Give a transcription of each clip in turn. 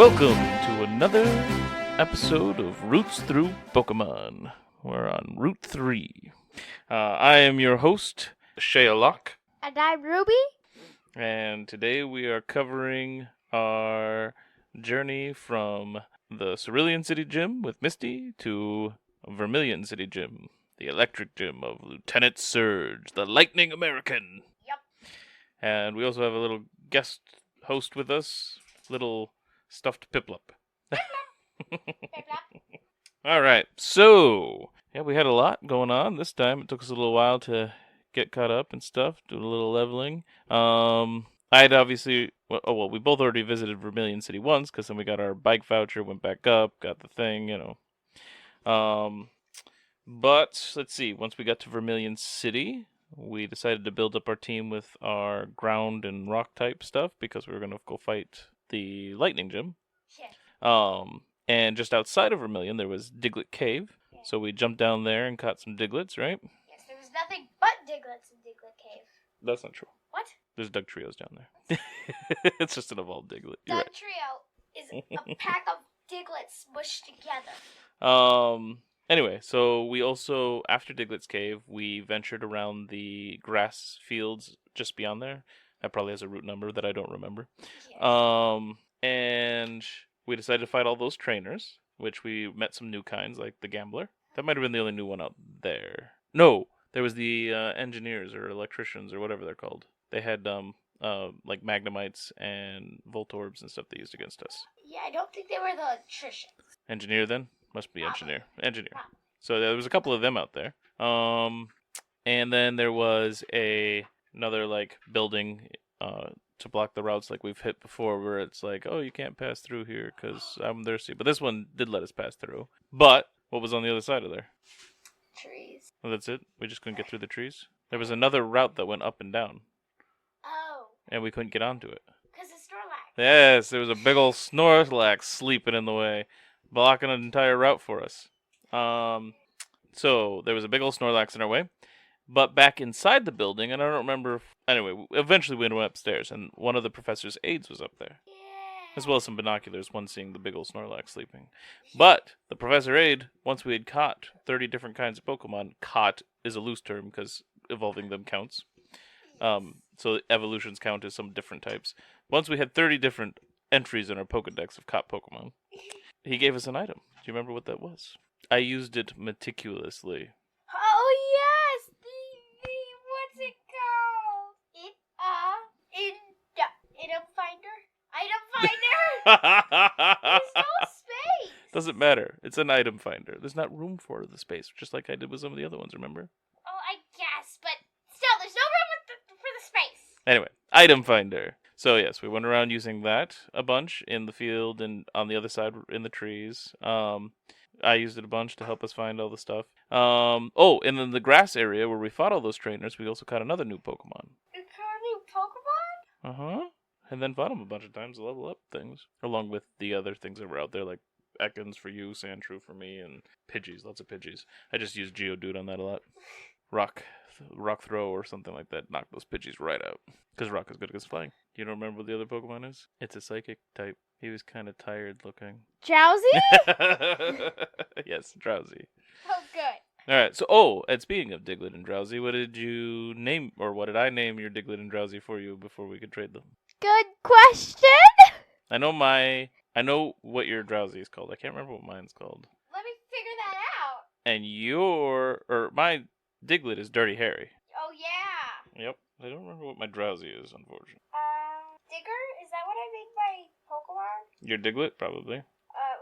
Welcome to another episode of Roots Through Pokemon. We're on Route 3. I am your host, Shea Locke. And I'm Ruby. And today we are covering our journey from the Vermillion City Gym with Misty to Vermillion City Gym, the electric gym of Lieutenant Surge, the Lightning American. Yep. And we also have a little guest host with us, little stuffed Piplup. All right, so we had a lot going on this time. It took us a little while to get caught up and stuff, do a little leveling. I'd obviously, we both already visited Vermillion City once because then we got our bike voucher, went back up, got the thing, But let's see. Once we got to Vermillion City, we decided to build up our team with our ground and rock type stuff because we were gonna go fight the Lightning Gym. Yeah. And just outside of Vermillion, there was Diglett Cave. Yeah. So we jumped down there and caught some Diglets, right? Yes, there was nothing but Diglets in Diglett Cave. That's not true. What? There's Doug Trios down there. It's just an evolved Diglett. You're Doug right. Trio is a pack of Diglets smushed together. Anyway, so we also, after Diglett's Cave, we ventured around the grass fields just beyond there. That probably has a route number that I don't remember. Yes. And we decided to fight all those trainers, which we met some new kinds, like the Gambler. That might have been the only new one out there. No, there was the engineers or electricians or whatever they're called. They had like Magnemites and Voltorbs and stuff they used against us. Yeah, I don't think they were the electricians. Engineer then? Must be Probably. Engineer. Probably. So there was a couple of them out there. And then there was another like building to block the routes like we've hit before, where it's like, oh, you can't pass through here because I'm thirsty. But this one did let us pass through. But what was on the other side of there? Trees. Well, that's it? We just couldn't get through the trees? There was another route that went up and down. Oh. And we couldn't get onto it. Because it's Snorlax. Yes, there was a big old Snorlax sleeping in the way, blocking an entire route for us. So there was a big old Snorlax in our way. But back inside the building, and I don't remember. Anyway, eventually we went upstairs, and one of the professor's aides was up there. Yeah. As well as some binoculars, one seeing the big old Snorlax sleeping. But the professor aide, once we had caught 30 different kinds of Pokemon, caught is a loose term because evolving them counts. So evolutions count as some different types. Once we had 30 different entries in our Pokedex of caught Pokemon, he gave us an item. Do you remember what that was? I used it meticulously. Oh, yes! What's it called? Item finder? There's no space! Doesn't matter. It's an item finder. There's not room for the space, just like I did with some of the other ones, remember? Oh, I guess, but still, there's no room for the space. Anyway, item finder. So yes, we went around using that a bunch in the field and on the other side in the trees. I used it a bunch to help us find all the stuff. And then the grass area where we fought all those trainers, we also caught another new Pokemon. You caught a new Pokemon? Uh-huh. And then fought them a bunch of times to level up things. Along with the other things that were out there, like Ekans for you, Sandshrew for me, and Pidgeys, lots of Pidgeys. I just used Geodude on that a lot. Rock Throw or something like that. Knock those Pidgeys right out. Because Rock is good against flying. You don't remember what the other Pokemon is? It's a Psychic type. He was kind of tired looking. Drowsy? Yes, Drowsy. Oh, good. Alright, so, and speaking of Diglett and Drowsy, what did you name, or what did I name your Diglett and Drowsy for you before we could trade them? Good question. I know what your Drowsy is called. I can't remember what mine's called. Let me figure that out. And my Diglett is Dirty Harry. Oh, yeah. Yep. I don't remember what my Drowsy is, unfortunately. Digger? Is that what I named my Pokemon? Your Diglett, probably.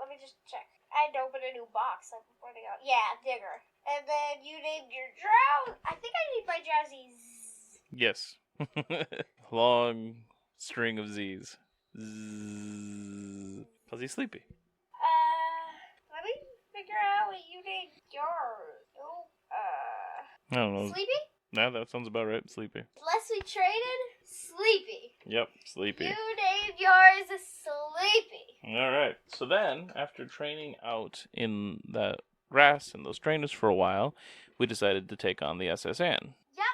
Let me just check. I had to open a new box. I'm pointing out. Yeah, Digger. And then you named your Drow. I think I named my Drowsy Z. Yes. Long string of Z's. Zzz. Cause he's sleepy. Let me figure out what you named yours. Oh, I don't know. Sleepy? No, that sounds about right. Sleepy. Unless we traded, Sleepy. Yep, Sleepy. You named yours Sleepy. Alright, so then, after training out in the grass and those trainers for a while, we decided to take on the SS Anne. Yep.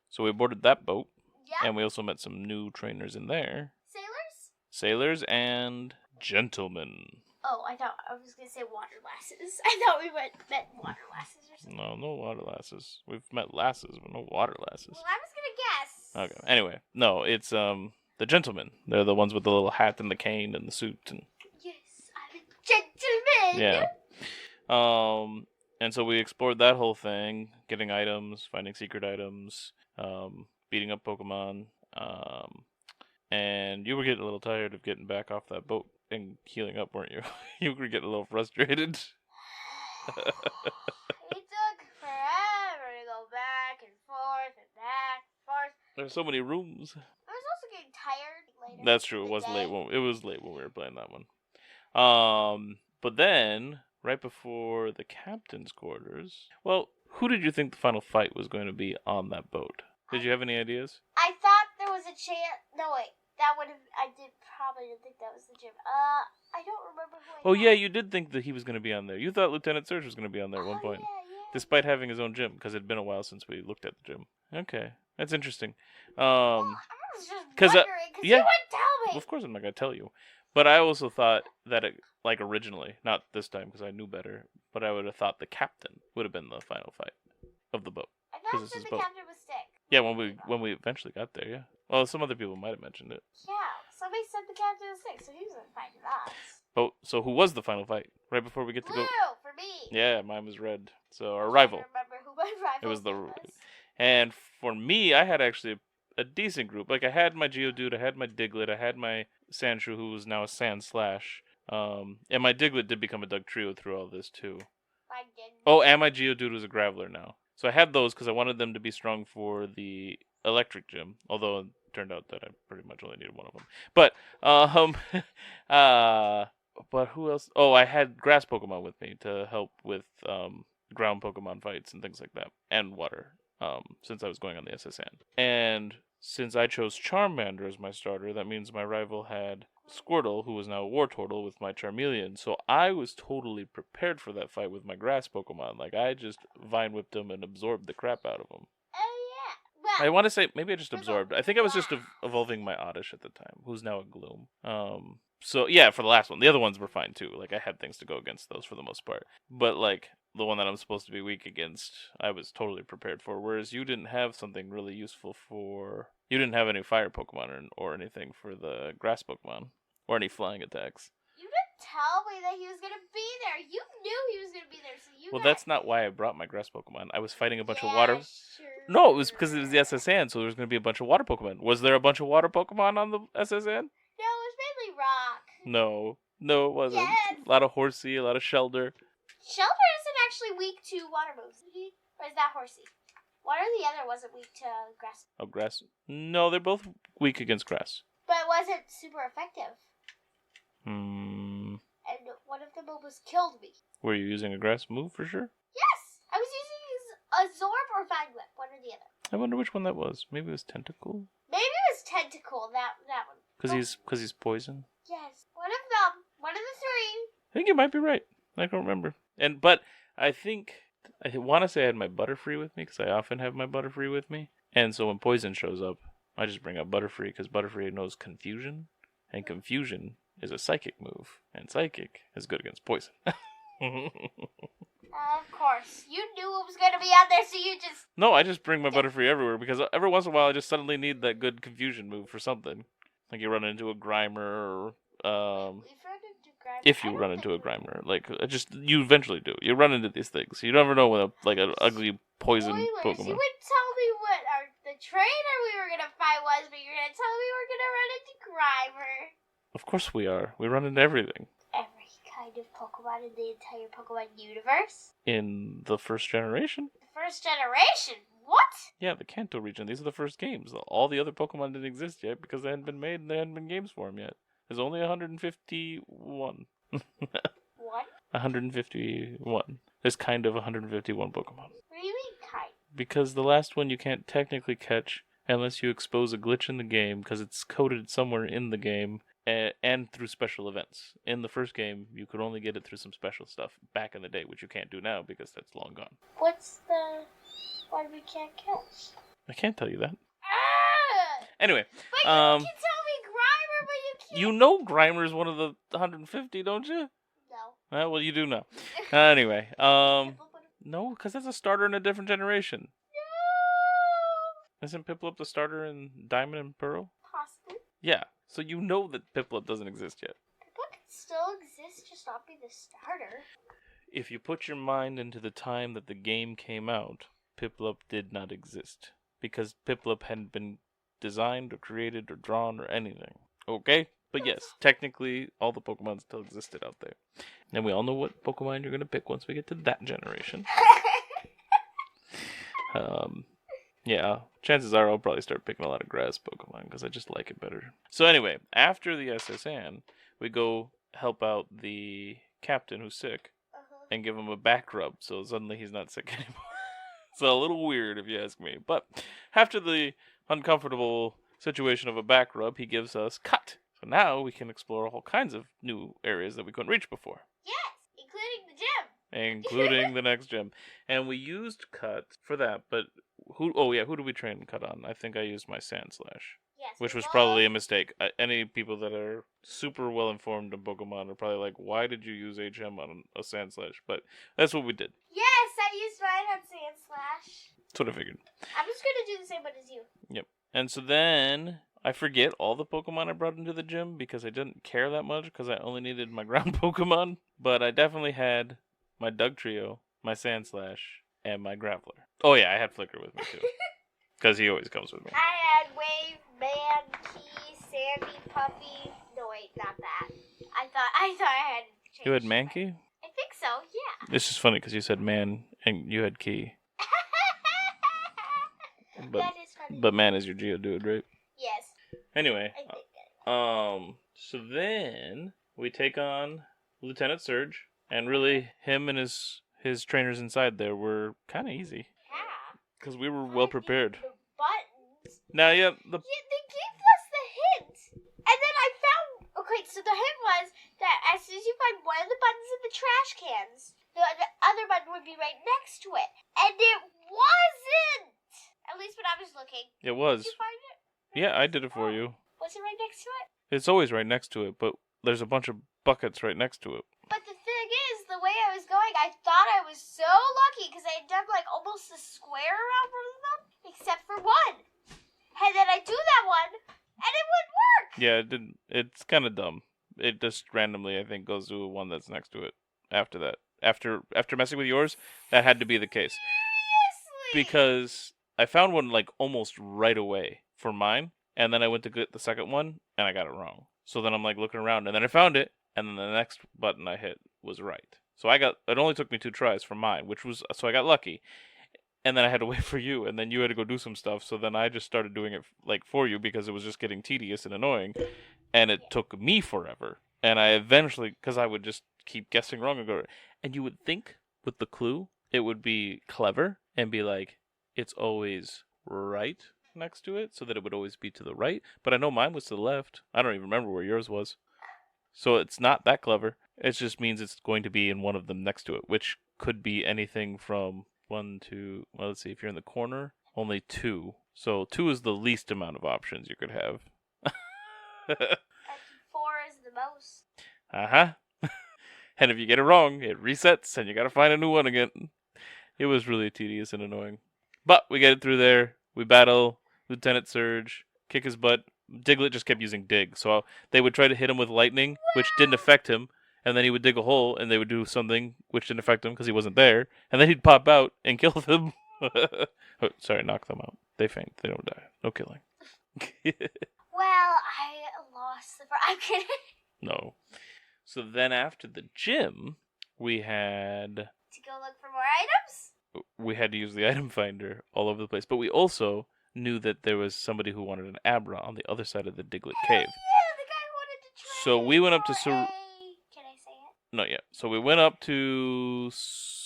So we boarded that boat, Yep. and we also met some new trainers in there. Sailors? Sailors and gentlemen. Oh, I thought I was gonna say water lasses. I thought we meant water lasses or something. No water lasses. We've met lasses, but no water lasses. Well, I was gonna guess. Okay. Anyway, no, it's the gentlemen. They're the ones with the little hat and the cane and the suit and Yes, I'm a gentleman. yeah. And so we explored that whole thing, getting items, finding secret items, beating up Pokemon, and you were getting a little tired of getting back off that boat and healing up, weren't you? You were getting a little frustrated. It took forever to go back and forth and back and forth. There's so many rooms. I was also getting tired later. That's true. It was late. It was late when we were playing that one. But then right before the captain's quarters, well, who did you think the final fight was going to be on that boat? Did you have any ideas? I thought there was a chance. No, wait. That would have. I probably didn't think that was the gym. I don't remember who. Oh yeah, you did think that he was going to be on there. You thought Lieutenant Surge was going to be on there at one point, Yeah. despite having his own gym, because it had been a while since we looked at the gym. Okay, that's interesting. Well, I was just 'cause, wondering because yeah. you wouldn't tell me. Of course I'm not going to tell you. But I also thought that, like originally, not this time because I knew better, but I would have thought the captain would have been the final fight of the boat. I 'cause thought it's that his the boat. captain was sick. Yeah, when we eventually got there, yeah. Well, some other people might have mentioned it. Yeah, somebody said the captain was sick, so he was gonna fight us. Oh, so who was the final fight? Right before we get to Blue go. for me. Yeah, mine was red. So our I rival. don't remember who my rival It was the. was. And for me, I had actually a decent group. Like I had my Geodude, I had my Diglett, I had my Sandshrew, who was now a Sand Slash. And my Diglett did become a Dugtrio through all this too. I didn't. Oh, and my Geodude was a Graveler now. So I had those because I wanted them to be strong for the electric gym. Although it turned out that I pretty much only needed one of them. But but who else? Oh, I had grass Pokemon with me to help with ground Pokemon fights and things like that, and water. Since I was going on the SSN, and since I chose Charmander as my starter, that means my rival had Squirtle, who was now a Wartortle, with my Charmeleon. So I was totally prepared for that fight with my grass Pokemon. Like I just Vine Whipped him and absorbed the crap out of him. Oh yeah. Well, I want to say maybe I just absorbed. I think I was just evolving my Oddish at the time, who's now a Gloom. So yeah, for the last one, the other ones were fine too. Like I had things to go against those for the most part, but like the one that I'm supposed to be weak against, I was totally prepared for. Whereas you didn't have something really useful for. You didn't have any fire Pokemon or anything for the grass Pokemon or any flying attacks. you didn't tell me that he was gonna be there. You knew he was gonna be there, so you. Well, got... that's not why I brought my grass Pokemon. I was fighting a bunch of Yeah, water. Sure. No, it was because it was the SSN, so there was going to be a bunch of water Pokemon. Was there a bunch of water Pokemon on the SSN? No, it was mainly rock. No, it wasn't. Yes. A lot of Horsey, a lot of Shelder. Shelter isn't actually weak to water moves. Or is that Horsey? One or the other wasn't weak to grass. Oh, grass. No, they're both weak against grass. But it wasn't super effective. Hmm. And one of them almost killed me. Were you using a grass move for sure? Yes! I was using Absorb or Vine Whip, one or the other. I wonder which one that was. Maybe it was Tentacle. Maybe it was Tentacle, that one. Because he's poison. Yes, one of them. One of the three. I think you might be right. I don't remember. But I think I want to say I had my Butterfree with me because I often have my Butterfree with me. And so when poison shows up, I just bring up Butterfree because Butterfree knows confusion, and confusion is a psychic move, and psychic is good against poison. Of course. You knew it was going to be out there, so you just... No, I just bring my Butterfree everywhere because every once in a while I just suddenly need that good confusion move for something. Like you run into a Grimer, or if you run into a Grimer, like you eventually do. You run into these things. You never know when an ugly poison Pokemon. You would tell me what the trainer we were going to fight was, but you're going to tell me we're going to run into Grimer. Of course we are. We run into everything. Every kind of Pokemon in the entire Pokemon universe? In the first generation? The first generation? What? Yeah, the Kanto region. These are the first games. All the other Pokemon didn't exist yet because they hadn't been made and there hadn't been games for them yet. There's only 151. What? 151. There's kind of 151 Pokemon. What do you mean, kind? Because the last one you can't technically catch unless you expose a glitch in the game because it's coded somewhere in the game and through special events. In the first game, you could only get it through some special stuff back in the day, which you can't do now because that's long gone. What's the one we can't catch? I can't tell you that. Ah! Anyway, But you can tell me Grimer, but you You know Grimer's one of the 150, don't you? No. Well, you do know. Anyway, no, because that's a starter in a different generation. No. Isn't Piplup the starter in Diamond and Pearl? Possibly. Yeah, so you know that Piplup doesn't exist yet. Piplup can still exist, just not be the starter. If you put your mind into the time that the game came out, Piplup did not exist. Because Piplup hadn't been designed or created or drawn or anything. Okay? But yes, technically, all the Pokemon still existed out there. And we all know what Pokemon you're going to pick once we get to that generation. Yeah, chances are I'll probably start picking a lot of grass Pokemon because I just like it better. So anyway, after the SSN, we go help out the captain who's sick and give him a back rub so suddenly he's not sick anymore. So a little weird if you ask me. But after the uncomfortable situation of a back rub, he gives us Cut. So now we can explore all kinds of new areas that we couldn't reach before. Yes, including the gym. Including the next gym. And we used Cut for that, but who do we train Cut on? I think I used my Sandslash. Yes. Which was probably a mistake. Any people that are super well informed in Pokemon are probably like, why did you use HM on a Sandslash? But that's what we did. Yes, I used mine on Sandslash. That's what I figured. I'm just going to do the same one as you. Yep. And so then I forget all the Pokemon I brought into the gym because I didn't care that much because I only needed my ground Pokemon. But I definitely had my Dugtrio, my Sandslash, and my Graveler. Oh yeah, I had Flicker with me too. Because he always comes with me. I had Wave, Man, Key, Sandy, Puppy. No, wait, not that. I thought I had changed. You had Mankey? I think so, yeah. This is funny because you said Man and you had Key. That is funny. But Man is your Geodude, right? Yes. Anyway, I think that. so then we take on Lieutenant Surge, and really him and his trainers inside there were kind of easy. Yeah. Because we were well prepared. The buttons. Now, yeah, They gave us the hint. And then I found... Okay, so the hint was that as soon as you find one of the buttons in the trash cans, the other button would be right next to it. And it wasn't! At least when I was looking. It was. Did you find it? Yeah, I did it for you. Was it right next to it? It's always right next to it, but there's a bunch of buckets right next to it. But the thing is, the way I was going, I thought I was so lucky because I had done like almost a square around one of them, except for one. And then I do that one, and it wouldn't work. Yeah, it didn't. It's kind of dumb. It just randomly, I think, goes to one that's next to it. After that, after messing with yours, that had to be the case. Seriously? Because I found one like almost right away for mine, and then I went to get the second one, and I got it wrong. So then I'm like looking around, and then I found it, and then the next button I hit was right. So it only took me 2 tries for mine, so I got lucky. And then I had to wait for you, and then you had to go do some stuff, so then I just started doing it like for you because it was just getting tedious and annoying, and it took me forever. And I eventually, because I would just keep guessing wrong and you would think with the clue, it would be clever and be like, it's always right next to it, so that it would always be to the right. But I know mine was to the left. I don't even remember where yours was. So it's not that clever. It just means it's going to be in one of them next to it, which could be anything from 1 to, well, let's see, if you're in the corner, only 2. So 2 is the least amount of options you could have. And 4 is the most. Uh-huh. And if you get it wrong, it resets, and you gotta find a new one again. It was really tedious and annoying. But we get it through there. We battle Lieutenant Surge, kick his butt. Diglett just kept using Dig, so they would try to hit him with lightning, which didn't affect him, and then he would dig a hole, and they would do something which didn't affect him because he wasn't there, and then he'd pop out and kill them. Oh, sorry, knock them out. They faint. They don't die. No killing. Well, I lost the... I'm kidding. No. So then after the gym, we had... To go look for more items? We had to use the item finder all over the place, but we also knew that there was somebody who wanted an Abra on the other side of the Diglett Cave. Yeah, the guy wanted to trade. So we went up to Can I say it? Not yet. So we went up to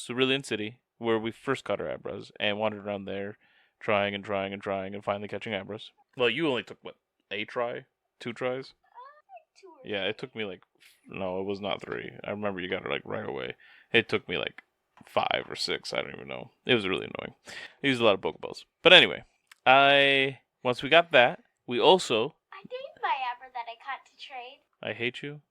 Vermillion City, where we first caught our Abras, and wandered around there, trying and finally catching Abras. Well, you only took, what, a try? 2 tries? Like 2 or Yeah, it took me no, it was not 3. I remember you got it right away. It took me 5 or 6, I don't even know. It was really annoying. I used a lot of Pokeballs. But anyway, once we got that, we also... I named my Abra that I caught to trade. I hate you?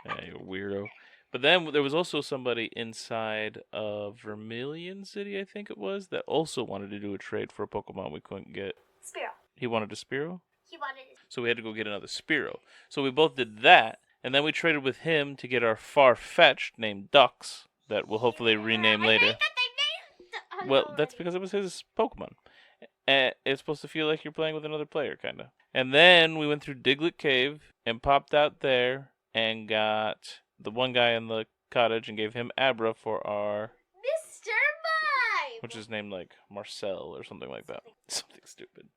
Yeah, you weirdo. But then there was also somebody inside of Vermillion City, I think it was, that also wanted to do a trade for a Pokemon we couldn't get. Spearow. He wanted a Spearow? He wanted it. So we had to go get another Spearow. So we both did that, and then we traded with him to get our Farfetch'd named Dux, that we'll hopefully rename later. I hate that they named Well, that's because it was his Pokemon. And it's supposed to feel like you're playing with another player, kind of. And then we went through Diglett Cave and popped out there and got the one guy in the cottage and gave him Abra for our... Mr. Mime! Which is named like Marcel or something like that. Something stupid.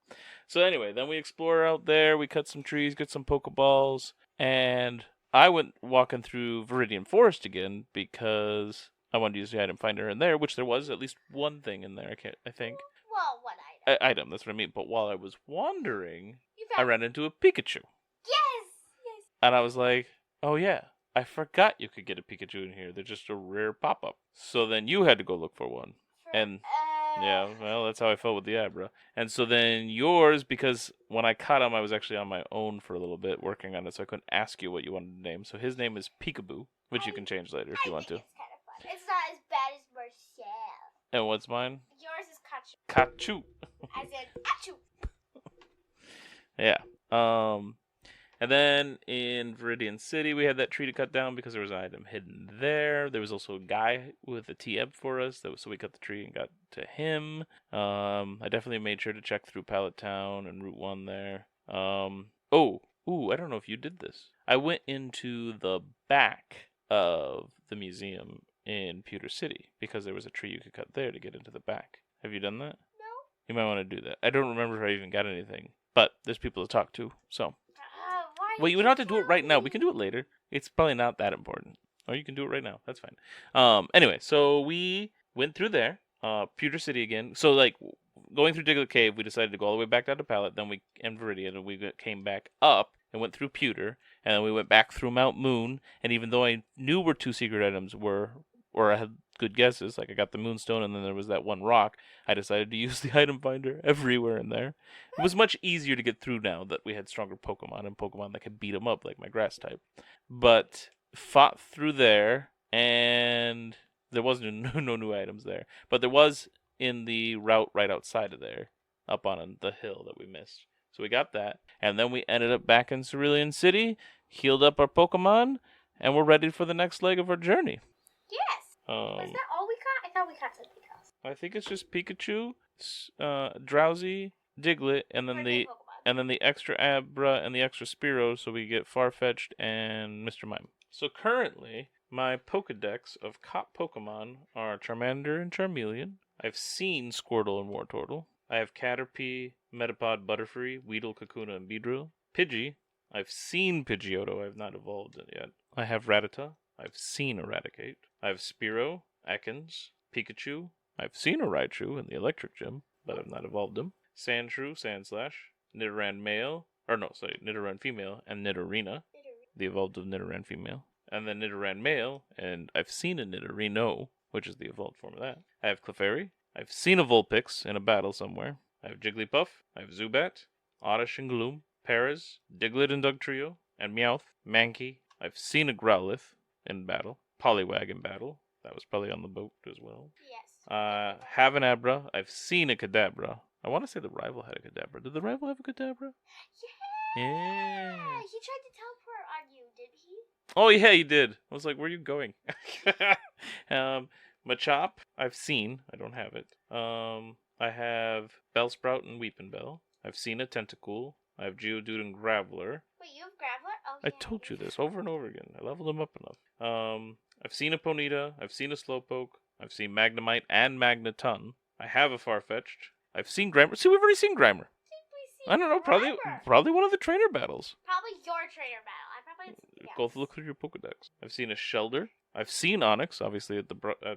So anyway, then we explore out there. We cut some trees, get some Pokeballs. And I went walking through Viridian Forest again because I wanted to use the item finder in there, which there was at least one thing in there, I think. Well, what item? Item, that's what I mean. But while I was wandering, You I found... ran into a Pikachu. Yes! Yes. And I was like, oh yeah, I forgot you could get a Pikachu in here. They're just a rare pop-up. So then you had to go look for one. And yeah, well, that's how I felt with the Abra. And so then yours, because when I caught him, I was actually on my own for a little bit working on it, so I couldn't ask you what you wanted to name. So his name is Peekaboo, which you can change later if you want to. It's kind of fun. It's not as bad as Marcel. And what's mine? Yours is Kachu. Kachu. As in Achoo. Yeah. And then in Viridian City, we had that tree to cut down because there was an item hidden there. There was also a guy with a TM for us, so we cut the tree and got to him. I definitely made sure to check through Pallet Town and Route 1 there. I don't know if you did this. I went into the back of the museum in Pewter City because there was a tree you could cut there to get into the back. Have you done that? No. You might want to do that. I don't remember if I even got anything, but there's people to talk to, so... Well, you don't have to do it right now. We can do it later. It's probably not that important. Or you can do it right now. That's fine. Anyway, so we went through there. Pewter City again. So, like, going through Diglett Cave, we decided to go all the way back down to Pallet. Then we in Viridian, and we came back up and went through Pewter. And then we went back through Mount Moon. And even though I knew where two secret items were, or I had good guesses, like I got the Moonstone and then there was that one rock, I decided to use the item finder everywhere in there. It was much easier to get through now that we had stronger Pokemon and Pokemon that could beat them up, like my grass type. But fought through there, and there wasn't no new items there. But there was in the route right outside of there, up on the hill that we missed. So we got that, and then we ended up back in Cerulean City, healed up our Pokemon, and we're ready for the next leg of our journey. Yes. Was that all we caught? I thought we caught something else. I think it's just Pikachu, Drowsy, Diglett, and then the extra Abra and the extra Spearow, so we get Farfetch'd and Mr. Mime. So currently, my Pokedex of caught Pokemon are Charmander and Charmeleon. I've seen Squirtle and Wartortle. I have Caterpie, Metapod, Butterfree, Weedle, Kakuna, and Beedrill. Pidgey. I've seen Pidgeotto. I have not evolved it yet. I have Rattata. I've seen Eradicate. I have Spearow, Ekans, Pikachu. I've seen a Raichu in the Electric Gym, but I've not evolved him. Sandshrew, Sandslash, Nidoran Nidoran female, and Nidorina, the evolved of Nidoran female. And then Nidoran male, and I've seen a Nidorino, which is the evolved form of that. I have Clefairy. I've seen a Vulpix in a battle somewhere. I have Jigglypuff. I have Zubat, Oddish and Gloom, Paras, Diglett and Dugtrio, and Meowth, Mankey. I've seen a Growlithe in battle. Poliwag in battle. That was probably on the boat as well. Yes. Have an Abra. I've seen a Kadabra. I want to say the rival had a Kadabra. Did the rival have a Kadabra? Yeah. He tried to teleport on you, did he? Oh, yeah, he did. I was like, where are you going? Machop, I've seen. I don't have it. I have Bellsprout and Weepinbell. I've seen a Tentacool. I have Geodude and Graveler. Wait, you have Graveler? Oh, I told you this over and over again. I leveled them up enough. I've seen a Ponyta. I've seen a Slowpoke. I've seen Magnemite and Magneton. I have a Farfetch'd. I've seen Grimer. See, we've already seen Grimer. I don't know. Probably one of the trainer battles. Probably your trainer battle. I probably Go look through your Pokedex. I've seen a Shelder. I've seen Onyx, obviously at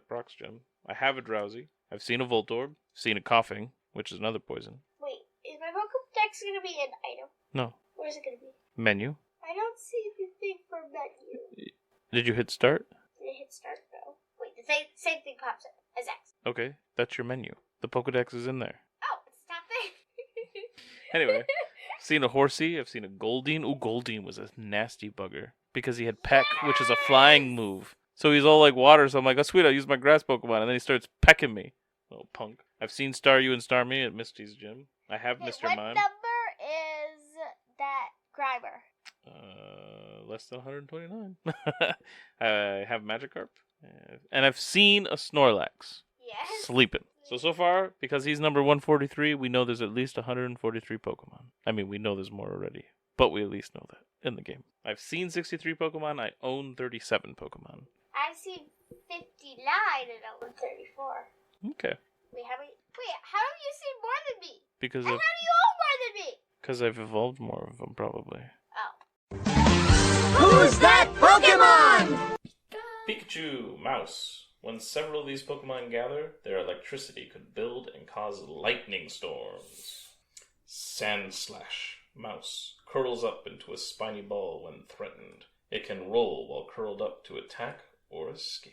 Brock's Gym. I have a Drowsy. I've seen a Voltorb. Seen a Coughing, which is another poison. Wait, is my Pokedex gonna be an item? No. Where's it gonna be? Menu. I don't see anything for menu. Did you hit start? Did it hit start though? Wait, the same thing pops up as X. Okay, that's your menu. The Pokedex is in there. Oh, it's not there. Anyway, Seen a Horsey. I've seen a Goldeen. Ooh, Goldeen was a nasty bugger because he had Peck, which is a flying move. So he's all like water. So I'm like, oh sweet, I'll use my grass Pokemon, and then he starts pecking me. Little punk. I've seen Staryu and Starmie at Misty's gym. I have Mr. What Mime. number is that Grimer? Less than 129. I have Magikarp. And I've seen a Snorlax. Yes. Sleeping. So far, because he's number 143, we know there's at least 143 Pokemon. I mean, we know there's more already, but we at least know that in the game. I've seen 63 Pokemon. I own 37 Pokemon. I've seen 59 and I own 34. Okay. Wait, how have you seen more than me? Because and how do you own more than me? Because I've evolved more of them, probably. Oh. Who's that Pokemon? Pikachu, Mouse. When several of these Pokemon gather, their electricity could build and cause lightning storms. Sandslash, Mouse. Curls up into a spiny ball when threatened. It can roll while curled up to attack or escape.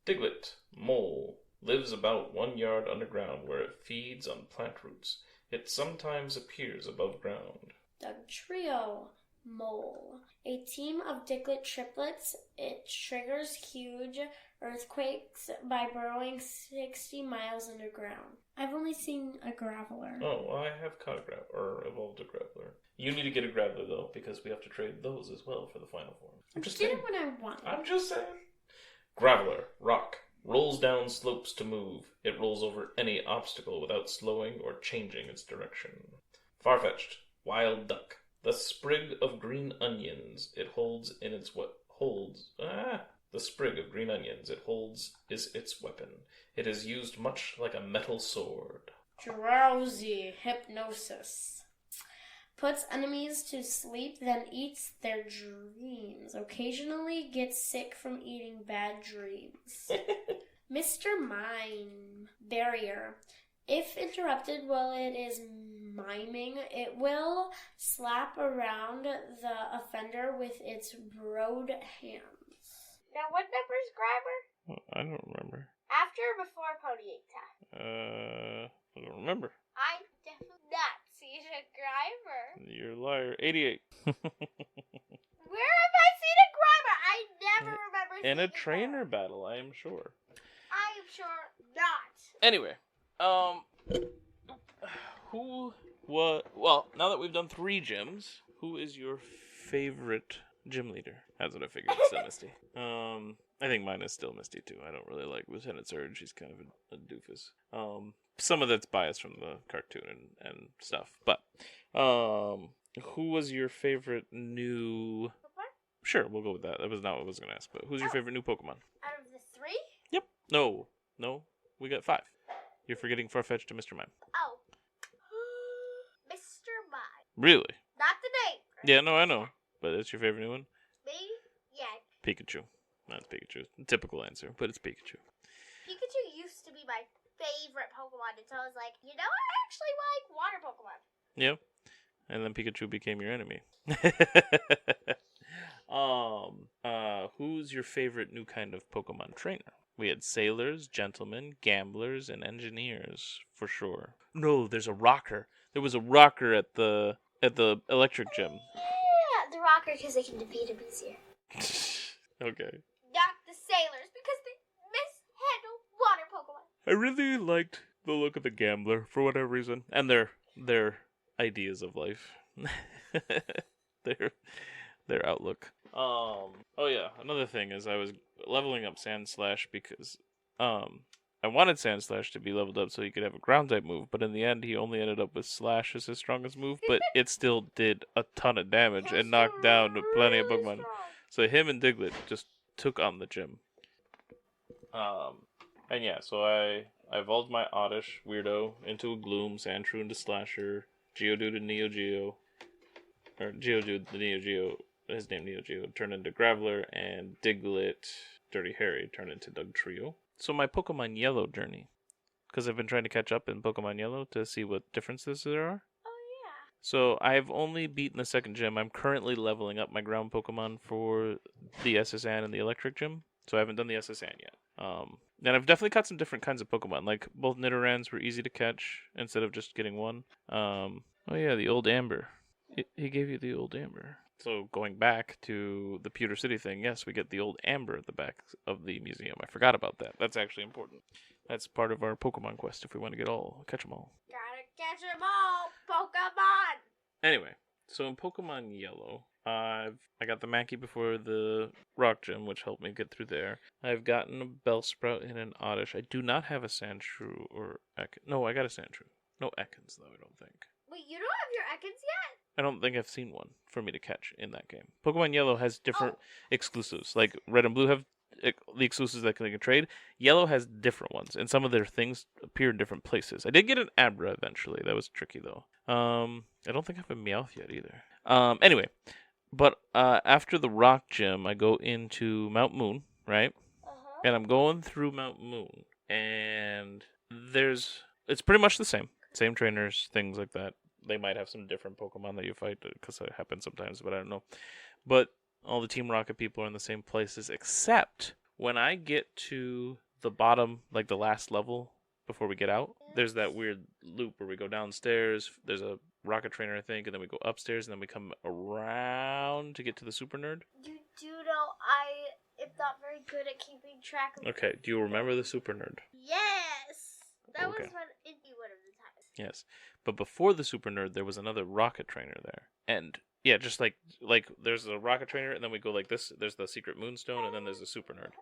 Diglett, Mole. Lives about 1 yard underground where it feeds on plant roots. It sometimes appears above ground. Dugtrio, Mole. A team of Diglett triplets. It triggers huge earthquakes by burrowing 60 miles underground. I've only seen a Graveler. Oh, well, I have caught a evolved a Graveler. You need to get a Graveler, though, because we have to trade those as well for the final form. I'm just Get saying. it when I want it. I'm just saying. Graveler, Rock. Rolls down slopes to move. It rolls over any obstacle without slowing or changing its direction. Farfetch'd, Wild Duck. The sprig of green onions it holds in its the sprig of green onions it holds is its weapon. It is used much like a metal sword. Drowsy, Hypnosis. Puts enemies to sleep, then eats their dreams. Occasionally gets sick from eating bad dreams. Mr. Mime. Barrier. If interrupted while it is miming, it will slap around the offender with its broad hands. Now, what number is Grimer? I don't remember. After or before Ponyta? I don't remember. I definitely not seen a Grimer. You're a liar. 88. Where have I seen a Grimer? I never remember seeing In a it trainer before. battle, I am sure. I am sure not. Anyway, well, now that we've done 3 gyms, who is your favorite gym leader? That's what I figured. It's still Misty. I think mine is still Misty too. I don't really like Lieutenant Surge. He's kind of a doofus. Some of that's biased from the cartoon and stuff. But, who was your favorite new? Pokemon? Sure, we'll go with that. That was not what I was going to ask. But who's your favorite new Pokemon? Out of the 3? Yep. No. We got 5. You're forgetting Farfetch'd to Mr. Mime. Oh. Mr. Mime. Really? Not the name. Yeah, no, I know. But it's your favorite new one? Me? Yeah. Pikachu. That's Pikachu. Typical answer, but it's Pikachu. Pikachu used to be my favorite Pokemon until I was like, you know, I actually like water Pokemon. Yep. And then Pikachu became your enemy. Who's your favorite new kind of Pokemon trainer? We had sailors, gentlemen, gamblers, and engineers, for sure. No, there's a rocker. There was a rocker at the electric gym. Yeah, the rocker because they can defeat him easier. Okay. Not the sailors because they mishandle water Pokemon. I really liked the look of the gambler for whatever reason, and their ideas of life, their outlook. Oh yeah, another thing is I was leveling up Sandslash because I wanted Sandslash to be leveled up so he could have a ground type move, but in the end he only ended up with Slash as his strongest move, but it still did a ton of damage and knocked down plenty of Pokemon. So him and Diglett just took on the gym. And yeah, so I evolved my Oddish Weirdo into a Gloom, Sandshrew into Slasher, Geodude and Neo Geo, or Geodude the Neo Geo, his name Neo Geo, turned into Graveler, and Diglett, Dirty Harry, turned into Dugtrio. So my Pokemon Yellow journey, because I've been trying to catch up in Pokemon Yellow to see what differences there are. Oh, yeah. So I've only beaten the second gym. I'm currently leveling up my ground Pokemon for the SSN and the Electric Gym. So I haven't done the SSN yet. And I've definitely caught some different kinds of Pokemon. Like both Nidorans were easy to catch instead of just getting one. Oh yeah, the old amber. He gave you the old amber. So going back to the Pewter City thing, yes, we get the old amber at the back of the museum. I forgot about that. That's actually important. That's part of our Pokemon quest if we want to catch them all. Gotta catch 'em all, Pokemon! Anyway, so in Pokemon Yellow, I got the Mankey before the Rock Gym, which helped me get through there. I've gotten a Bellsprout and an Oddish. I do not have a Sandshrew or Ekans. No, I got a Sandshrew. No Ekans, though, I don't think. Wait, you don't have your Ekans yet? I don't think I've seen one for me to catch in that game. Pokemon Yellow has different exclusives. Like Red and Blue have the exclusives that they can trade. Yellow has different ones, and some of their things appear in different places. I did get an Abra eventually. That was tricky, though. I don't think I have a Meowth yet either. Anyway, but after the Rock Gym, I go into Mount Moon, right? Uh-huh. And I'm going through Mount Moon, and it's pretty much the same trainers, things like that. They might have some different Pokemon that you fight, because it happens sometimes, but I don't know. But all the Team Rocket people are in the same places, except when I get to the bottom, like the last level before we get out, there's that weird loop where we go downstairs, there's a Rocket Trainer, I think, and then we go upstairs, and then we come around to get to the Super Nerd. You do know I am not very good at keeping track of... Okay, do you remember the Super Nerd? Yes! That Okay. was one of the times. Yes. But before the Super Nerd, there was another Rocket Trainer there. And, yeah, just like there's a Rocket Trainer, and then we go like this. There's the Secret Moonstone, and then there's a Super Nerd.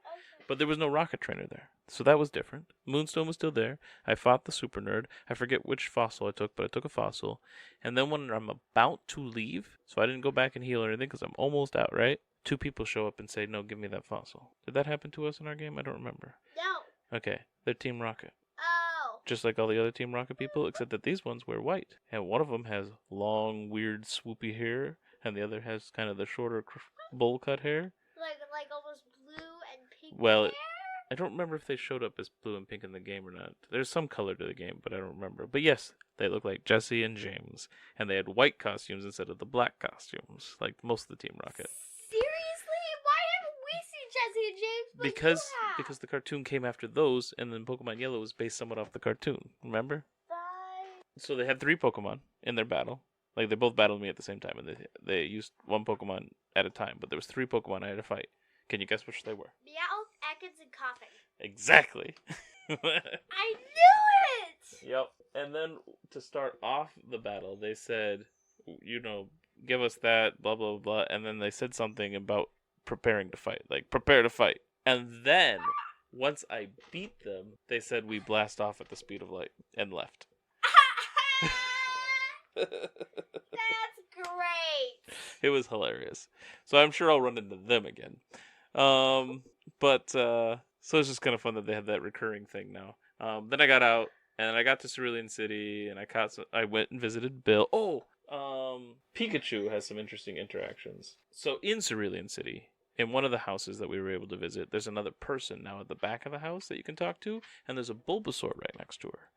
But there was no Rocket Trainer there. So that was different. Moonstone was still there. I fought the Super Nerd. I forget which fossil I took, but I took a fossil. And then when I'm about to leave, so I didn't go back and heal or anything because I'm almost out, right? 2 people show up and say, no, give me that fossil. Did that happen to us in our game? I don't remember. No. Okay, they're Team Rocket. Oh. Just like all the other Team Rocket people, except that these ones wear white. And one of them has long, weird, swoopy hair, and the other has kind of the shorter bowl cut hair. Like almost blue and pink Well, hair? I don't remember if they showed up as blue and pink in the game or not. There's some color to the game, but I don't remember. But yes, they look like Jesse and James. And they had white costumes instead of the black costumes, like most of the Team Rocket. Seriously? Why haven't we seen Jesse and James? But you have? Because the cartoon came after those, and then Pokemon Yellow was based somewhat off the cartoon. Remember? So they had 3 Pokemon in their battle. Like, they both battled me at the same time, and they used one Pokemon at a time. But there was 3 Pokemon I had to fight. Can you guess which they were? Meowth, Ekans, and Coughing. Exactly. I knew it! Yep. And then to start off the battle, they said, give us that, blah, blah, blah. And then they said something about preparing to fight. Like, prepare to fight. And then, once I beat them, they said we blast off at the speed of light and left. That's great! It was hilarious. So I'm sure I'll run into them again. So it's just kind of fun that they have that recurring thing now. Then I got out, and I got to Cerulean City, and I went and visited Bill. Pikachu has some interesting interactions. So in Cerulean City, in one of the houses that we were able to visit, there's another person now at the back of the house that you can talk to, and there's a Bulbasaur right next to her.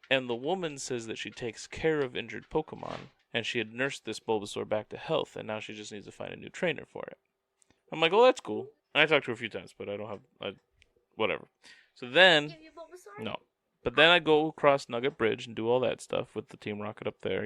And the woman says that she takes care of injured Pokemon, and she had nursed this Bulbasaur back to health, and now she just needs to find a new trainer for it. I'm like, oh, that's cool. And I talked to her a few times, but I don't have... whatever. So then... Give you Bulbasaur? No. But then I go across Nugget Bridge and do all that stuff with the Team Rocket up there,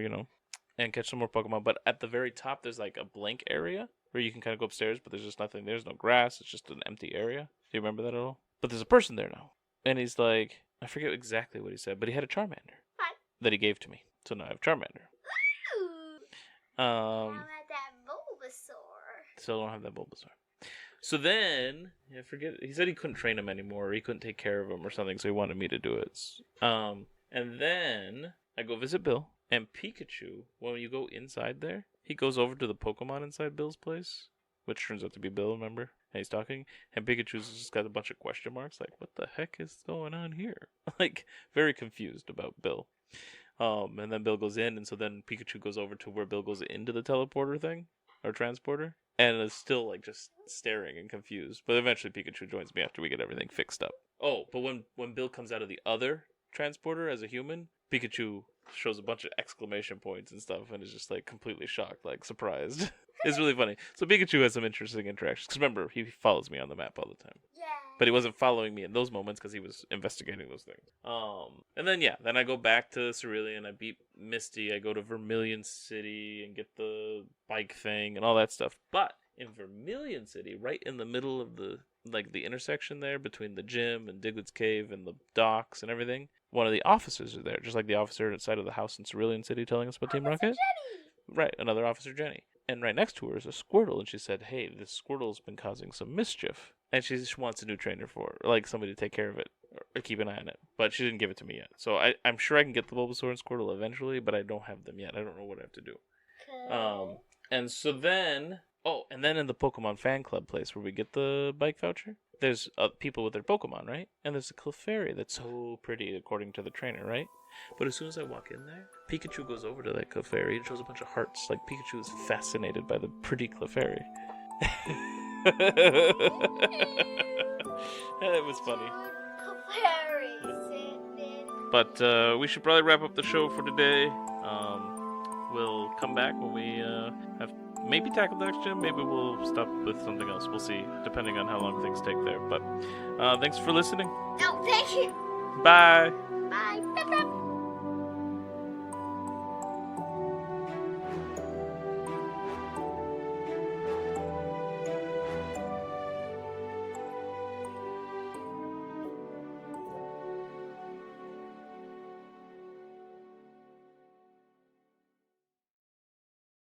and catch some more Pokemon. But at the very top, there's like a blank area where you can kind of go upstairs, but there's just nothing. There's no grass. It's just an empty area. Do you remember that at all? But there's a person there now. And he's like... I forget exactly what he said, but he had a Charmander. Fine. That he gave to me. So now I have Charmander. Ooh. Now I had that Bulbasaur. Still don't have that Bulbasaur. So then, I forget, he said he couldn't train him anymore, or he couldn't take care of him or something, so he wanted me to do it. And then I go visit Bill, and Pikachu, when you go inside there, he goes over to the Pokemon inside Bill's place, which turns out to be Bill, remember? And he's talking, and Pikachu's just got a bunch of question marks, like, what the heck is going on here? Like, very confused about Bill. And then Bill goes in, and so then Pikachu goes over to where Bill goes into the teleporter thing, or transporter, and is still, like, just staring and confused. But eventually Pikachu joins me after we get everything fixed up. Oh, but when Bill comes out of the other transporter as a human, Pikachu shows a bunch of exclamation points and stuff, and is just, like, completely shocked, like, surprised. It's really funny. So Pikachu has some interesting interactions. Because remember, he follows me on the map all the time. Yeah. But he wasn't following me in those moments because he was investigating those things. And then then I go back to Cerulean. I beat Misty. I go to Vermillion City and get the bike thing and all that stuff. But in Vermillion City, right in the middle of the intersection there between the gym and Diglett's Cave and the docks and everything, one of the officers are there, just like the officer outside of the house in Cerulean City telling us about Team Rocket. Right, another Officer Jenny. And right next to her is a Squirtle, and she said, hey, this Squirtle's been causing some mischief. And she wants a new trainer for it, like somebody to take care of it, or keep an eye on it. But she didn't give it to me yet. So I'm sure I can get the Bulbasaur and Squirtle eventually, but I don't have them yet. I don't know what I have to do. And so then... Oh, and then in the Pokemon fan club place where we get the bike voucher, there's people with their Pokemon, right? And there's a Clefairy that's so pretty, according to the trainer, right? But as soon as I walk in there, Pikachu goes over to that Clefairy and shows a bunch of hearts. Like, Pikachu is fascinated by the pretty Clefairy. It was funny. But we should probably wrap up the show for today. We'll come back when we have maybe tackle the next gym. Maybe we'll stop with something else. We'll see, depending on how long things take there. But thanks for listening. No, thank you. Bye. Bye. Bye.